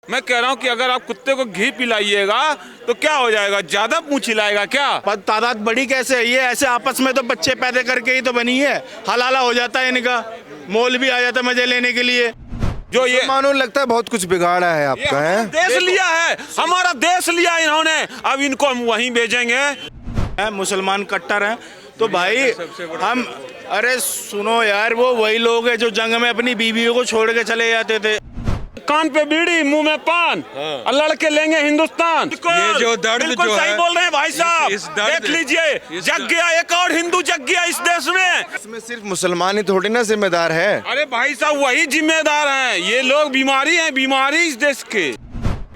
मैं कह रहा हूँ कि अगर आप कुत्ते को घी पिलाइएगा तो क्या हो जाएगा, ज्यादा मुंह चिल्लाएगा क्या? पर तादाद बड़ी कैसे है ये? ऐसे आपस में तो बच्चे पैदा करके ही तो बनी है, हलाला हो जाता है इनका, मोल भी आ जाता है मजे लेने के लिए। जो ये मानो लगता है बहुत कुछ बिगाड़ा है आपका, है? देश लिया है, हमारा देश लिया इन्होंने, अब इनको हम वहीं भेजेंगे। मुसलमान कट्टर हैं तो भाई हम, अरे सुनो यार, वो वही लोग हैं जो जंग में अपनी बीवियों को छोड़ के चले जाते थे। कान पे बीड़ी मुंह में पान, और लड़के लेंगे हिंदुस्तान। ये जो दर्द बिल्कुल जो सही है, बोल रहे हैं भाई साहब। इस दर्द- देख लीजिए, जग गया एक और हिंदू, जग गया इस देश में। इसमें सिर्फ मुसलमान ही थोड़ी ना जिम्मेदार है। अरे भाई साहब वही जिम्मेदार हैं, ये लोग बीमारी हैं, बीमारी इस देश के।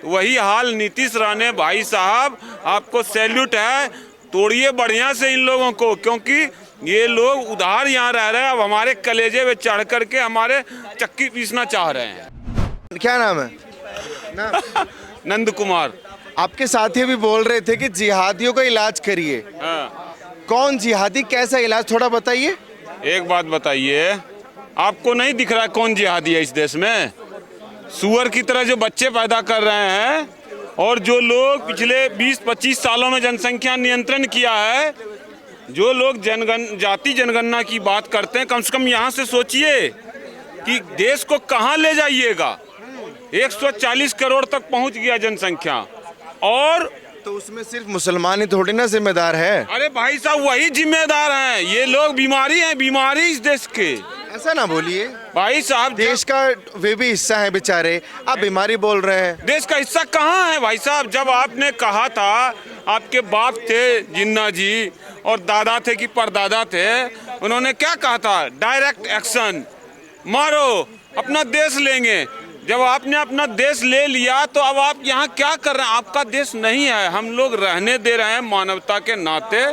वही हाल नीतीश राणे भाई साहब, आपको सैल्यूट है, तोड़िए बढ़िया से इन लोगों को, क्योंकि ये लोग उधार यहाँ रह रहे हैं, अब हमारे कलेजे में चढ़ करके हमारे चक्की पीसना चाह रहे हैं। क्या नाम है? नंद कुमार। आपके साथी भी बोल रहे थे कि जिहादियों का इलाज करिए। हाँ। कौन जिहादी, कैसा इलाज, थोड़ा बताइए। एक बात बताइए, आपको नहीं दिख रहा है कौन जिहादी है इस देश में? सुअर की तरह जो बच्चे पैदा कर रहे हैं, और जो लोग पिछले 20-25 सालों में जनसंख्या नियंत्रण किया है, जो लोग जाति जनगणना की बात करते हैं, कम से कम यहाँ से सोचिए कि देश को कहाँ ले जाइएगा। 140 करोड़ तक पहुँच गया जनसंख्या, और तो उसमें सिर्फ मुसलमान ही थोड़ी ना जिम्मेदार है। अरे भाई साहब वही जिम्मेदार हैं, ये लोग बीमारी हैं, बीमारी इस देश के। ऐसा ना बोलिए, भाई साहब देश का वे भी हिस्सा है बेचारे, आप बीमारी बोल रहे हैं। देश का हिस्सा कहाँ है भाई साहब? जब आपने कहा था, आपके बाप थे जिन्ना जी और दादा थे कि परदादा थे, उन्होंने क्या कहा था? डायरेक्ट एक्शन, मारो, अपना देश लेंगे। जब आपने अपना देश ले लिया तो अब आप यहाँ क्या कर रहे हैं? आपका देश नहीं है, हम लोग रहने दे रहे हैं मानवता के नाते,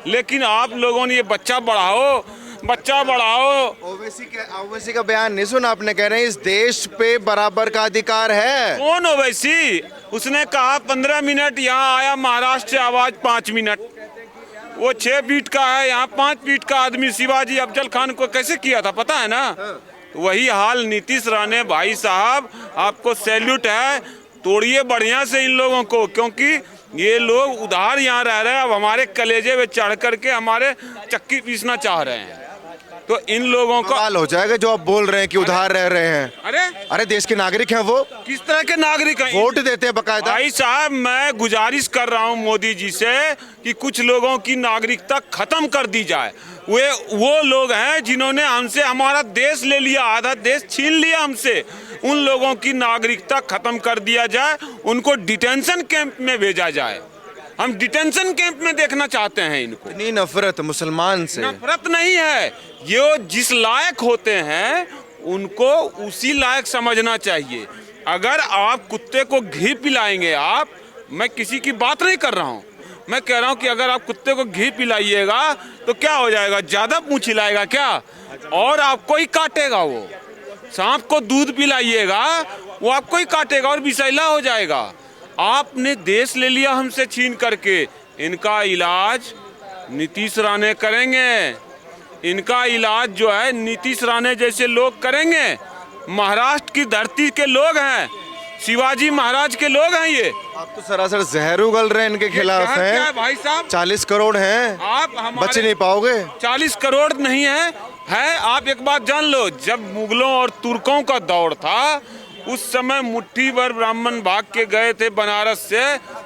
लेकिन आप लोगों ने ये बच्चा बढ़ाओ, बच्चा बढ़ाओ। ओवैसी का बयान नहीं सुना आपने? कह रहे हैं इस देश पे बराबर का अधिकार है। कौन ओवैसी? उसने कहा 15 मिनट, यहाँ आया महाराष्ट्र से आवाज 5 मिनट। वो 6 फीट का है, यहाँ 5 फीट का आदमी शिवाजी अफजल खान को कैसे किया था पता है ना? वही हाल नीतीश राणे भाई साहब, आपको सैल्यूट है, तोड़िए बढ़िया से इन लोगों को, क्योंकि ये लोग उधार यहाँ रह रहे हैं, अब हमारे कलेजे में चढ़ करके हमारे चक्की पीसना चाह रहे हैं। तो इन लोगों को सवाल हो जाएगा जो आप बोल रहे हैं कि उधार रह रहे हैं। अरे देश के नागरिक हैं वो, किस तरह के नागरिक हैं? वोट देते हैं बकायदा। भाई साहब मैं गुजारिश कर रहा हूं मोदी जी से कि कुछ लोगों की नागरिकता खत्म कर दी जाए। वो लोग हैं जिन्होंने हमसे हमारा देश ले लिया, आधा देश छीन लिया हमसे। उन लोगों की नागरिकता खत्म कर दिया जाए, उनको डिटेंशन कैंप में भेजा जाए। हम डिटेंशन कैंप में देखना चाहते हैं इनको। इतनी नफरत मुसलमान से? नफरत नहीं है, ये जिस लायक होते हैं उनको उसी लायक समझना चाहिए। अगर आप कुत्ते को घी पिलाएंगे, मैं किसी की बात नहीं कर रहा हूँ, मैं कह रहा हूँ कि अगर आप कुत्ते को घी पिलाइएगा तो क्या हो जाएगा, ज्यादा मुंह चिल्लाएगा क्या, और आपको ही काटेगा। वो सांप को दूध पिलाइएगा, वो आपको ही काटेगा और विषैला हो जाएगा। आपने देश ले लिया हमसे छीन करके। इनका इलाज नीतीश राणे करेंगे, इनका इलाज जो है नीतीश राणे जैसे लोग करेंगे। महाराष्ट्र की धरती के लोग हैं, शिवाजी महाराज के लोग हैं ये। आप तो सरासर जहर उगल रहे हैं इनके खिलाफ हैं भाई साहब। 40 करोड़ हैं, आप बच नहीं पाओगे। 40 करोड़ नहीं है। आप एक बात जान लो, जब मुगलों और तुर्कों का दौर था उस समय मुट्ठी भर ब्राह्मण भाग के गए थे बनारस से,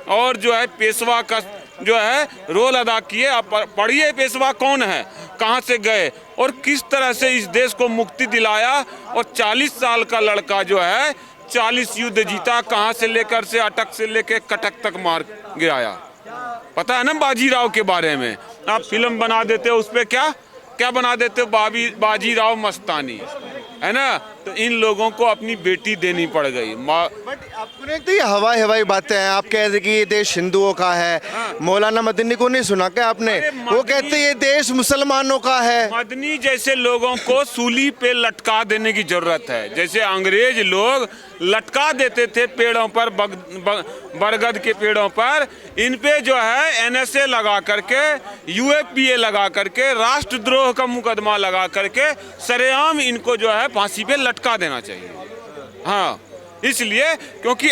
और जो है पेशवा का जो है रोल अदा किए। आप पढ़िए पेशवा कौन है, कहाँ से गए और किस तरह से इस देश को मुक्ति दिलाया। और 40 साल का लड़का जो है 40 युद्ध जीता, कहाँ से लेकर से अटक से लेकर कटक तक मार गिराया। पता है ना बाजीराव के बारे में? आप फिल्म बना देते हो, उस पर क्या बना देते हो, बाजीराव मस्तानी, है ना? तो इन लोगों को अपनी बेटी देनी पड़ गई। बट आपको नहीं, तो ये हवाई बातें हैं। आप कह रहे कि ये देश हिंदुओं का है। मौलाना मदनी को नहीं सुना क्या आपने? वो कहते ये देश मुसलमानों का है। मदनी जैसे लोगों को सूली पे लटका देने की जरूरत है। जैसे अंग्रेज लोग लटका देते थे पेड़ों पर, बरगद के पेड़ों पर, इन पे जो है NSA लगा करके, UAPA लगा करके, राष्ट्रद्रोह का मुकदमा लगा करके सरेआम इनको जो है फांसी पे लटका देना चाहिए। हाँ, इसलिए क्योंकि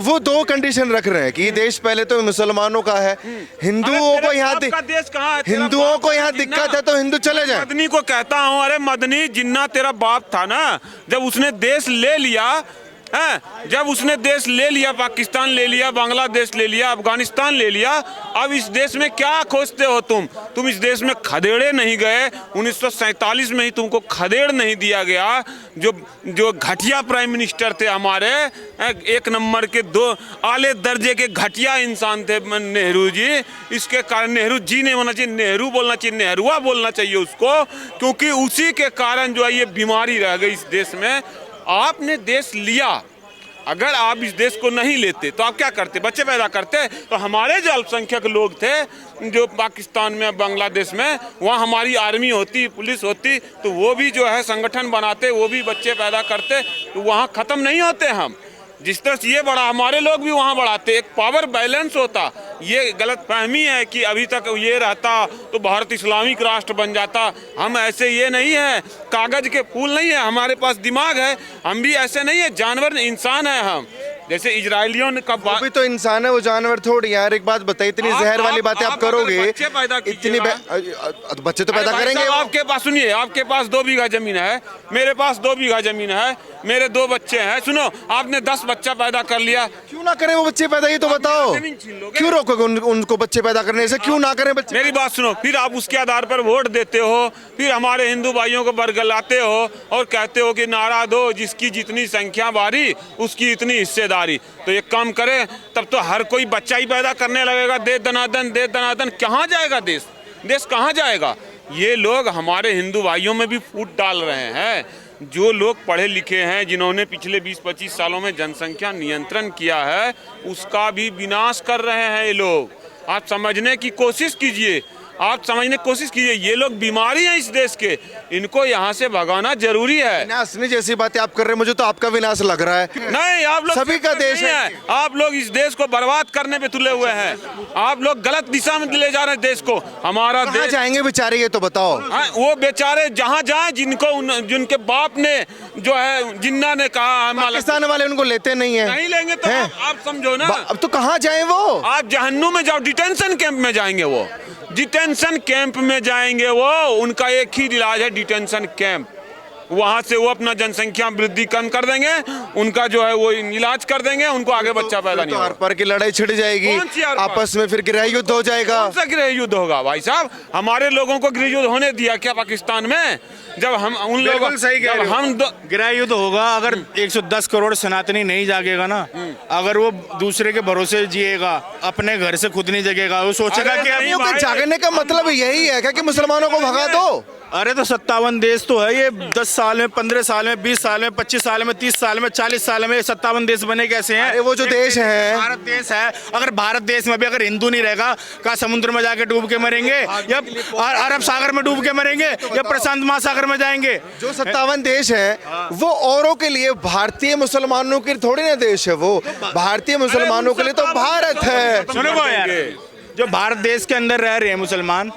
वो दो कंडीशन रख रहे हैं कि ये देश पहले तो मुसलमानों का है, हिंदुओं को यहाँ देश कहाँ है? तेरा हिंदुओं बाप को यहाँ जिन्ना। दिक्कत है तो हिंदू चले जाए। मदनी को कहता हूँ, अरे मदनी जिन्ना तेरा बाप था ना, जब उसने देश ले लिया है, जब उसने देश ले लिया, पाकिस्तान ले लिया, बांग्लादेश ले लिया, अफगानिस्तान ले लिया, अब इस देश में क्या खोजते हो तुम इस देश में खदेड़े नहीं गए। 1947 में ही तुमको खदेड़ नहीं दिया गया। जो घटिया प्राइम मिनिस्टर थे हमारे, एक नंबर के दो आले दर्जे के घटिया इंसान थे नेहरू जी। इसके कारण नेहरू जी नहीं होना चाहिए, नेहरू बोलना चाहिए, नेहरूआ बोलना चाहिए उसको, क्योंकि उसी के कारण जो है ये बीमारी रह गई इस देश में। आपने देश लिया, अगर आप इस देश को नहीं लेते तो आप क्या करते? बच्चे पैदा करते। तो हमारे जो अल्पसंख्यक लोग थे जो पाकिस्तान में, बांग्लादेश में, वहाँ हमारी आर्मी होती, पुलिस होती, तो वो भी जो है संगठन बनाते, वो भी बच्चे पैदा करते, तो वहाँ ख़त्म नहीं होते हम। जिस तरह से ये बढ़ा, हमारे लोग भी वहाँ बढ़ाते, एक पावर बैलेंस होता। ये गलत फहमी है कि अभी तक ये रहता तो भारत इस्लामिक राष्ट्र बन जाता। हम ऐसे ये नहीं है, कागज के फूल नहीं है, हमारे पास दिमाग है। हम भी ऐसे नहीं है, जानवर इंसान है हम। जैसे इजरायलियों ने कब, वो भी तो इंसान है, वो जानवर थोड़ी। यार एक बात बताइए, इतनी जहर वाली बातें आप करोगे, बच्चे पैदा इतनी बच्चे तो पैदा करेंगे। आपके पास सुनिए, आपके पास 2 बीघा जमीन है, मेरे पास 2 बीघा जमीन है, मेरे 2 बच्चे हैं। सुनो, आपने 10 बच्चा पैदा कर लिया, क्यों ना करें वो बच्चे पैदा? ये तो बताओ, क्यों रोकोगे उनको बच्चे पैदा करने से? क्यों ना करें बच्चे? मेरी बात सुनो, फिर आप उसके आधार पर वोट देते हो, फिर हमारे हिंदू भाइयों को बरगलाते हो और कहते हो कि नारा दो, जिसकी जितनी संख्या बारी उसकी इतनी हिस्सेदारी। तो एक काम करें, तब तो हर कोई बच्चा ही पैदा करने लगेगा, दे दनादन दे दनादन। कहाँ जाएगा देश? देश कहाँ जाएगा? ये लोग हमारे हिंदू भाइयों में भी फूट डाल रहे हैं। जो लोग पढ़े लिखे हैं, जिन्होंने पिछले 20-25 सालों में जनसंख्या नियंत्रण किया है, उसका भी विनाश कर रहे हैं ये लोग। आप समझने की कोशिश कीजिए, आप समझने की कोशिश कीजिए। ये लोग बीमारी हैं इस देश के, इनको यहाँ से भगाना जरूरी है। विनाश नहीं, जैसी बातें आप कर रहे हैं, मुझे तो आपका विनाश लग रहा है। नहीं, आप लोग सभी का देश है। आप लोग इस देश को बर्बाद करने पे तुले हुए हैं। आप लोग गलत दिशा में ले जा रहे हैं देश को। हमारा कहाँ देश जाएंगे बेचारे, ये तो बताओ। वो बेचारे जहाँ जाए, जिनके बाप ने जो है, जिन्ना ने कहा, पाकिस्तान वाले उनको लेते नहीं है। नहीं लेंगे तो आप समझो ना। अब तो कहाँ जाए वो? आप जहन्नुम में जाओ, डिटेंशन कैंप में जाएंगे वो, डिटेंशन कैंप में जाएंगे वो। उनका एक ही इलाज है, डिटेंशन कैंप। वहाँ से वो अपना जनसंख्या वृद्धि कम कर देंगे, उनका जो है वो इलाज कर देंगे, उनको आगे बच्चा पैदा नहीं होगा। आर पार की लड़ाई छिड़ जाएगी, कौन सी आर पार? आपस में फिर गृह युद्ध हो जाएगा। कौन सा गृह युद्ध होगा भाई साहब? हमारे लोगों को गृह युद्ध होने दिया क्या पाकिस्तान में? जब हम उन लोगों, जब हम गृह युद्ध होगा अगर 110 करोड़ सनातनी नहीं जागेगा ना, अगर वो दूसरे के भरोसे जिएगा, अपने घर से खुद नहीं जगेगा, वो सोचेगा कि अब जागने का मतलब यही है क्या कि मुसलमानों को भगा दो? अरे तो 57 देश तो है ये। 10 साल में, 15 साल में, 20 साल में, 25 साल में, 30 साल में, 40 साल में 57 देश बने कैसे हैं? अरे वो जो देश है, भारत देश है, अगर भारत देश में भी अगर हिंदू नहीं रहेगा, क्या समुद्र में जाके डूब के मरेंगे, या अरब सागर में डूब के मरेंगे, या प्रशांत महासागर में जाएंगे? जो 57 देश है वो औरों के लिए, भारतीय मुसलमानों के थोड़ी ना देश है वो। भारतीय मुसलमानों के लिए तो भारत है। सुनो यार, जो भारत देश के अंदर रह रहे हैं मुसलमान,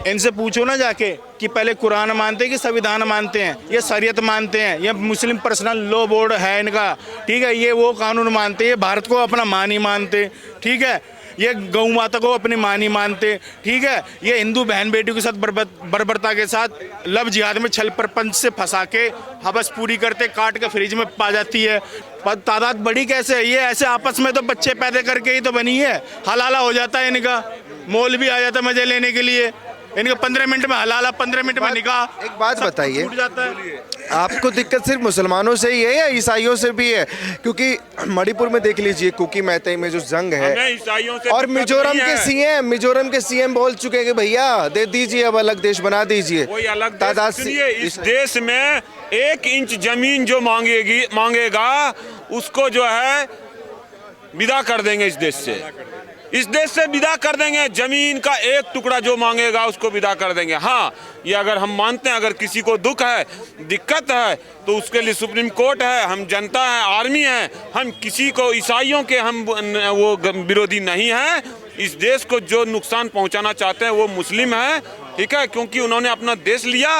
इनसे पूछो ना जाके कि पहले कुरान मानते हैं कि संविधान मानते हैं, ये शरीयत मानते हैं, ये मुस्लिम पर्सनल लॉ बोर्ड है इनका, ठीक है, ये वो कानून मानते हैं, भारत को अपना माँ नहीं मानते, ठीक है, ये गौ माता को अपनी माँ नहीं मानते, ठीक है, ये हिंदू बहन बेटियों के साथ बर्बरता के साथ लव जिहाद में छल प्रपंच से फंसा के हवस पूरी करते, काट के फ्रिज में पा जाती है। तादाद बड़ी कैसे है? ये ऐसे आपस में तो बच्चे पैदा करके ही तो बनी है। हलाला हो जाता है इनका, मोल भी आ जाता है मजे लेने के लिए। इनका 15 मिनट में हलाला, 15 मिनट में निकाह। एक बात बताइए, जाता है। आपको दिक्कत सिर्फ मुसलमानों से ही है या ईसाइयों से भी है? क्योंकि मणिपुर में देख लीजिए, कुकी मैते में जो जंग है, और मिजोरम के सीएम बोल चुके हैं कि भैया दे दीजिए, अब अलग देश बना दीजिए। तादाद से इस देश में 1 इंच जमीन जो मांगेगा उसको जो है विदा कर देंगे इस देश से। इस देश से विदा कर देंगे। जमीन का एक टुकड़ा जो मांगेगा उसको विदा कर देंगे। हाँ, ये अगर हम मानते हैं, अगर किसी को दुख है, दिक्कत है, तो उसके लिए सुप्रीम कोर्ट है, हम जनता है, आर्मी है। हम किसी को, ईसाइयों के हम वो विरोधी नहीं हैं। इस देश को जो नुकसान पहुंचाना चाहते हैं वो मुस्लिम है, ठीक है, क्योंकि उन्होंने अपना देश लिया।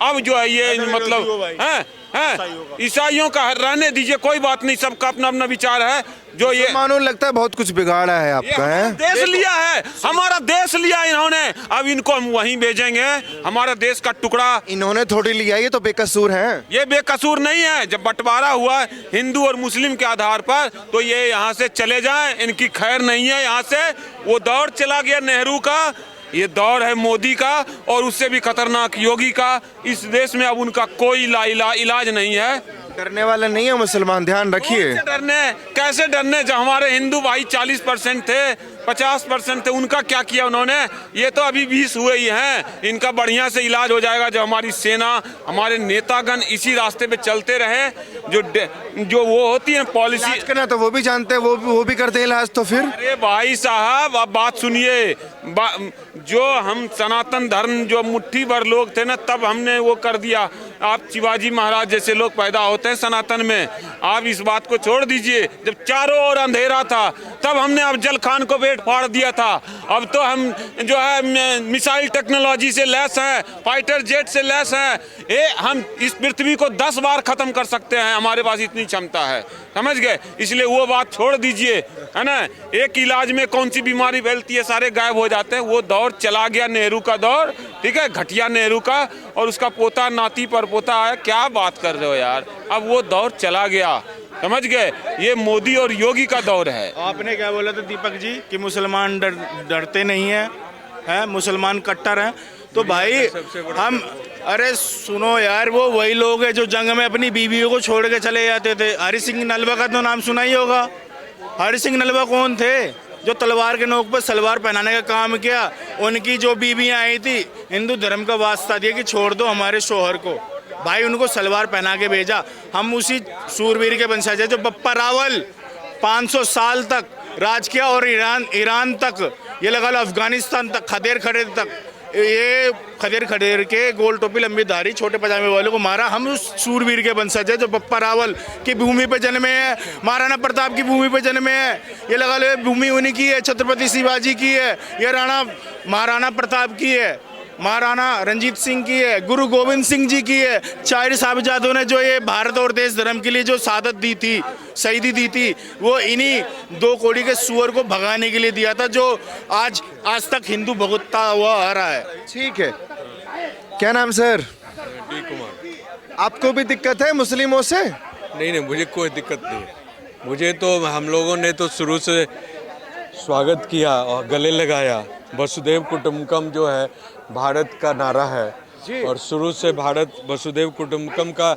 अब जो है ये मतलब है ईसाइयों का रहने दीजिए, कोई बात नहीं, सबका अपना अपना विचार है। जो ये मानो लगता है बहुत कुछ बिगाड़ा है आपका, है देश लिया है, हमारा देश लिया इन्होंने, अब इनको हम वहीं भेजेंगे। हमारा देश का टुकड़ा इन्होंने थोड़ी लिया, ये तो बेकसूर हैं। ये बेकसूर नहीं है। जब बंटवारा हुआ हिंदू और मुस्लिम के आधार पर, तो ये यहाँ से चले जाएं, इनकी खैर नहीं है यहाँ से। वो दौर चला गया नेहरू का, ये दौर है मोदी का, और उससे भी खतरनाक योगी का। इस देश में अब उनका कोई इलाज नहीं है। डरने वाले नहीं है मुसलमान, ध्यान रखिए। कैसे डरने, जब हमारे हिंदू भाई 40% थे, 50% थे, उनका क्या किया उन्होंने? ये तो अभी 20 हुए ही हैं। इनका बढ़िया से इलाज हो जाएगा जब हमारी सेना, हमारे नेतागण इसी रास्ते पे चलते रहे। जो वो होती है पॉलिसी करना, तो वो भी जानते हैं, वो भी करते हैं इलाज। तो फिर अरे भाई साहब, अब बात सुनिए। जो हम सनातन धर्म, जो मुट्ठी भर लोग थे ना, तब हमने वो कर दिया। आप शिवाजी महाराज जैसे लोग पैदा होते हैं सनातन में। आप इस बात को छोड़ दीजिए। जब चारों ओर अंधेरा था, तब हमने अफजल खान को पेट फाड़ दिया था। अब तो हम जो है मिसाइल टेक्नोलॉजी से लैस हैं, फाइटर जेट से लैस हैं। हम इस पृथ्वी को 10 बार खत्म कर सकते हैं, हमारे पास इतनी क्षमता है, समझ गए? इसलिए वो बात छोड़ दीजिए, है ना। एक इलाज में कौन सी बीमारी फैलती है, सारे गायब हो जाते हैं। वो दौर चला गया, नेहरू का दौर, ठीक है, घटिया नेहरू का, और उसका पोता नाती पर पोता है। क्या बात कर रहे हो यार, अब वो दौर चला गया, समझ गए? ये मोदी और योगी का दौर है। आपने क्या बोला था दीपक जी कि मुसलमान डरते नहीं हैं, मुसलमान कट्टर हैं। तो भाई हम, अरे सुनो यार, वो वही लोग हैं जो जंग में अपनी बीवियों को छोड़ के चले जाते थे। हरि सिंह नलवा का तो नाम सुना ही होगा। हरि सिंह नलवा कौन थे? जो तलवार के नोक पर सलवार पहनाने का काम किया। उनकी जो बीवियां आई थी, हिंदू धर्म का वास्ता दिया कि छोड़ दो हमारे शोहर को। भाई उनको सलवार पहना के भेजा। हम उसी सूरवीर के वंशज हैं जो बप्पा रावल 500 साल तक राज किया, और ईरान तक, ये लगा लो अफगानिस्तान तक, खदेर तक, ये खदेर के गोल टोपी लंबी धारी छोटे पजामे वालों को मारा। हम उस सूरवीर के वंशज है जो बप्पा रावल की भूमि पे जन्मे हैं, महाराणा प्रताप की भूमि पे जन्मे हैं। ये लगा लो भूमि उन्हीं की है, छत्रपति शिवाजी की है, ये महाराणा प्रताप की है, महाराणा रंजीत सिंह की है, गुरु गोविंद सिंह जी की है। 4 साहिबजादों ने जो ये भारत और देश धर्म के लिए जो शहादत दी थी, शहीदी दी थी, वो इन्हीं 2 कोड़ी के सुअर को भगाने के लिए दिया था, जो आज तक हिंदू भुगतता हुआ आ रहा है। ठीक है, क्या नाम सर? डी कुमार। आपको भी दिक्कत है मुस्लिमों से? नहीं, मुझे कोई दिक्कत नहीं है। मुझे तो, हम लोगों ने तो शुरू से स्वागत किया और गले लगाया। वसुदेव कुटुंबकम जो है भारत का नारा है, और शुरू से भारत वसुदेव कुटुंबकम का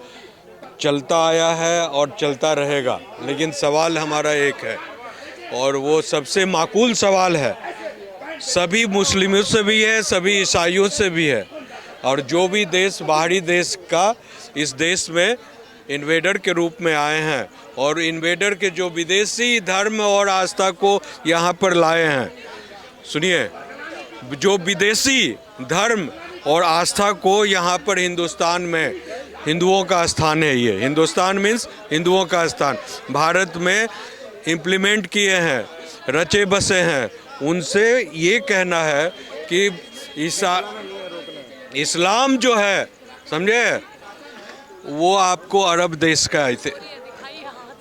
चलता आया है और चलता रहेगा। लेकिन सवाल हमारा एक है, और वो सबसे माकूल सवाल है, सभी मुस्लिमों से भी है, सभी ईसाइयों से भी है, और जो भी देश बाहरी देश का इस देश में इन्वेडर के रूप में आए हैं, और इन्वेडर के जो विदेशी धर्म और आस्था को यहाँ पर लाए हैं, सुनिए, जो विदेशी धर्म और आस्था को यहाँ पर हिंदुस्तान में, हिंदुओं का स्थान है, ये हिंदुस्तान मीन्स हिंदुओं का स्थान, भारत में इम्प्लीमेंट किए हैं, रचे बसे हैं, उनसे ये कहना है कि इस्लाम जो है, समझे, वो आपको अरब देश का है,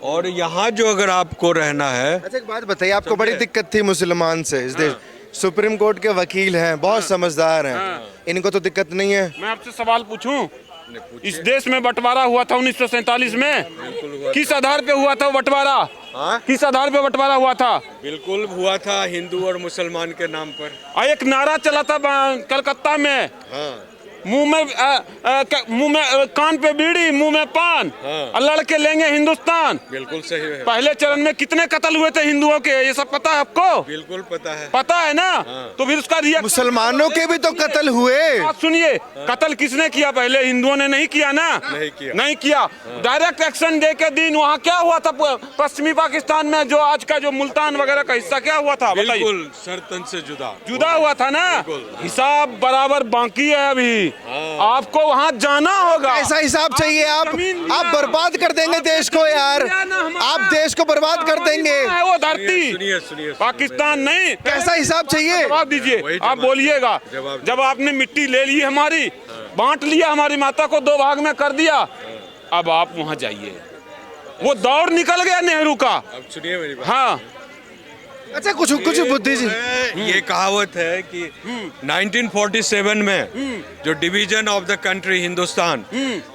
और यहाँ जो अगर आपको रहना है। अच्छा, एक बात बताइए, आपको बड़ी दिक्कत थी मुसलमान से इस देश, सुप्रीम कोर्ट के वकील हैं, बहुत समझदार हैं, इनको तो दिक्कत नहीं है? मैं आपसे सवाल पूछूं, इस देश में बंटवारा हुआ था 1947 में, किस आधार पे हुआ था बंटवारा? किस आधार पे बंटवारा हुआ था? बिल्कुल हुआ था हिंदू और मुसलमान के नाम पर। एक नारा चला था कलकत्ता में, मुंह में कान पे बीड़ी, मुंह में पान, लड़के लेंगे हिंदुस्तान। बिल्कुल सही है। पहले चरण में कितने कत्ल हुए थे हिंदुओं के, ये सब पता है आपको? बिल्कुल पता है। पता है ना? तो फिर उसका रिएक्शन, मुसलमानों के भी तो कत्ल हुए। आप सुनिए, कत्ल किसने किया? पहले हिंदुओं ने नहीं किया ना? नहीं किया। डायरेक्ट एक्शन डे के दिन वहाँ क्या हुआ था पश्चिमी पाकिस्तान में, जो आज का जो मुल्तान वगैरह का हिस्सा, क्या हुआ था? बिल्कुल सरतन से जुदा हुआ था ना? हिसाब बराबर बाकी है अभी। नहीं, आपको वहाँ जाना होगा। ऐसा हिसाब चाहिए। आप बर्बाद कर देंगे देश को यार, आप देश को बर्बाद कर देंगे। है वो धरती, सुनिए पाकिस्तान नहीं। कैसा हिसाब चाहिए? जवाब दीजिए, आप बोलिएगा। जब आपने मिट्टी ले ली हमारी, बांट लिया, हमारी माता को 2 भाग में कर दिया, अब आप वहाँ जाइए। वो दौर निकल गया नेहरू का। अब सुनिए मेरी बात। हाँ, अच्छा कुछ बुद्धि जी, ये कहावत है कि 1947 में जो division of the country Hindustan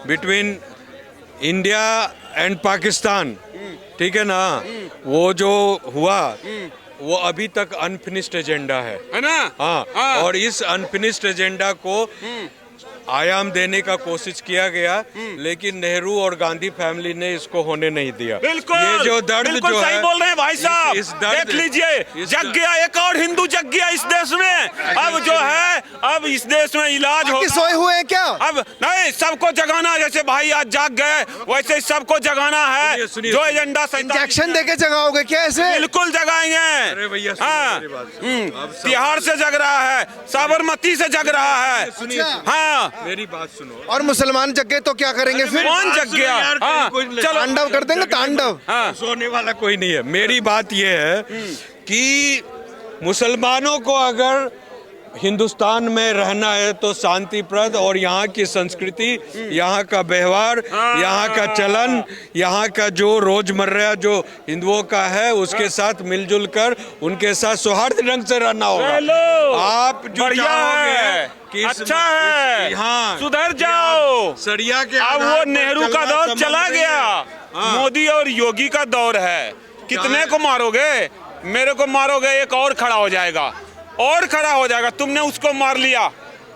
between India and Pakistan, ठीक है ना, वो जो हुआ वो अभी तक अनफिनिश्ड एजेंडा है ना? हाँ, और इस अनफिनिश्ड एजेंडा को आयाम देने का कोशिश किया गया, लेकिन नेहरू और गांधी फैमिली ने इसको होने नहीं दिया। बिल्कुल, ये जो दर्द बिल्कुल जो सही है, बोल रहे हैं भाई साहब। इस दर्द, देख लीजिए, जग गया एक और हिंदू, जग गया इस देश में। अब जो है, अब इस देश में इलाज हो। सोए हुए हैं क्या? अब नहीं, सबको जगाना, जैसे भाई आज जाग गए वैसे सबको जगाना है। सुनिए, जो एजेंडा इंजेक्शन देके जगाओगे क्या ऐसे? बिल्कुल जगाएंगे। अरे भैया सुनिए हाँ, मेरी बात सुनिए। तिहाड़ से जग रहा है, साबरमती से जग रहा है। सुनिए, हाँ, मेरी बात सुनो। और मुसलमान जग गए तो क्या करेंगे फिर? कौन जग गया? हाँ, चलो तांडव कर देंगे, तांडव। हाँ, सोने वाला कोई नहीं है। मेरी बात यह है कि मुसलमानों को अगर हिंदुस्तान में रहना है तो शांतिप्रद, और यहाँ की संस्कृति, यहाँ का व्यवहार, यहाँ का चलन, यहाँ का जो रोजमर्रा जो हिंदुओं का है उसके साथ मिलजुल कर उनके साथ सौहार्द ढंग से रहना होगा। आप जो बढ़िया चाहोगे है, कि अच्छा है, हाँ, सुधर जाओ। सरिया के अब आधार वो पर नेहरू का चलना दौर संभव चला नहीं गया, है। मोदी और योगी का दौर है। कितने को मारोगे? मेरे को मारोगे, एक और खड़ा हो जाएगा, और खड़ा हो जाएगा। तुमने उसको मार लिया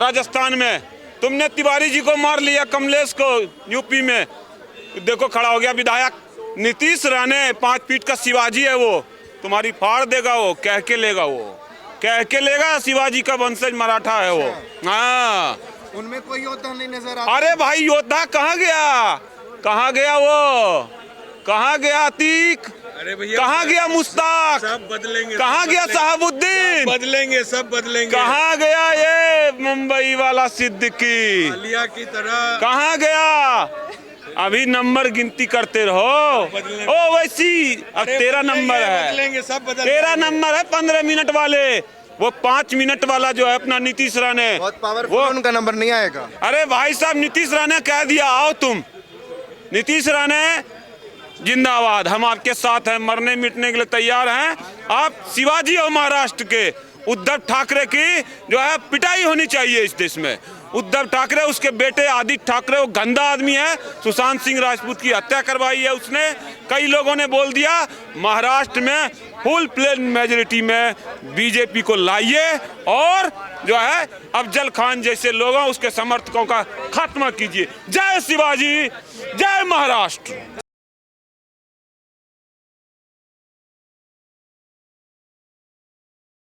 राजस्थान में, तुमने तिवारी जी को मार लिया, कमलेश को यूपी में, देखो खड़ा हो गया विधायक नीतीश राणे। 5 फीट का शिवाजी है वो, तुम्हारी फाड़ देगा, वो कह के लेगा, वो कह के लेगा। शिवाजी का वंशज मराठा है वो। हाँ, उनमें कोई योद्धा नहीं नजर आता। अरे भाई योद्धा कहाँ गया? कहाँ गया वो? कहाँ गया अतीक? अरे भैया, कहाँ गया मुश्ताक? सब बदलेंगे। कहाँ गया साहबुद्दीन? बदलेंगे, सब बदलेंगे। कहाँ गया ये मुंबई वाला सिद्दीकी? आलिया की तरह कहाँ गया? अभी नंबर गिनती करते रहो। ओ वैसी, अब तेरा नंबर है, बदलेंगे, सब बदलेंगे। तेरा नंबर है 15 मिनट वाले। वो 5 मिनट वाला जो है अपना नीतीश राणे, बहुत पावरफुल, उनका नंबर नहीं आएगा। अरे भाई साहब, नीतीश राणे कह दिया आओ तुम। नीतीश राणे जिंदाबाद, हम आपके साथ हैं, मरने मिटने के लिए तैयार हैं। आप शिवाजी और महाराष्ट्र के उद्धव ठाकरे की जो है पिटाई होनी चाहिए इस देश में। उद्धव ठाकरे, उसके बेटे आदित्य ठाकरे, वो गंदा आदमी है। सुशांत सिंह राजपूत की हत्या करवाई है उसने। कई लोगों ने बोल दिया महाराष्ट्र में फुल प्लेन मेजोरिटी में बीजेपी को लाइए, और जो है अफजल खान जैसे लोगों, उसके समर्थकों का खात्मा कीजिए। जय शिवाजी, जय महाराष्ट्र।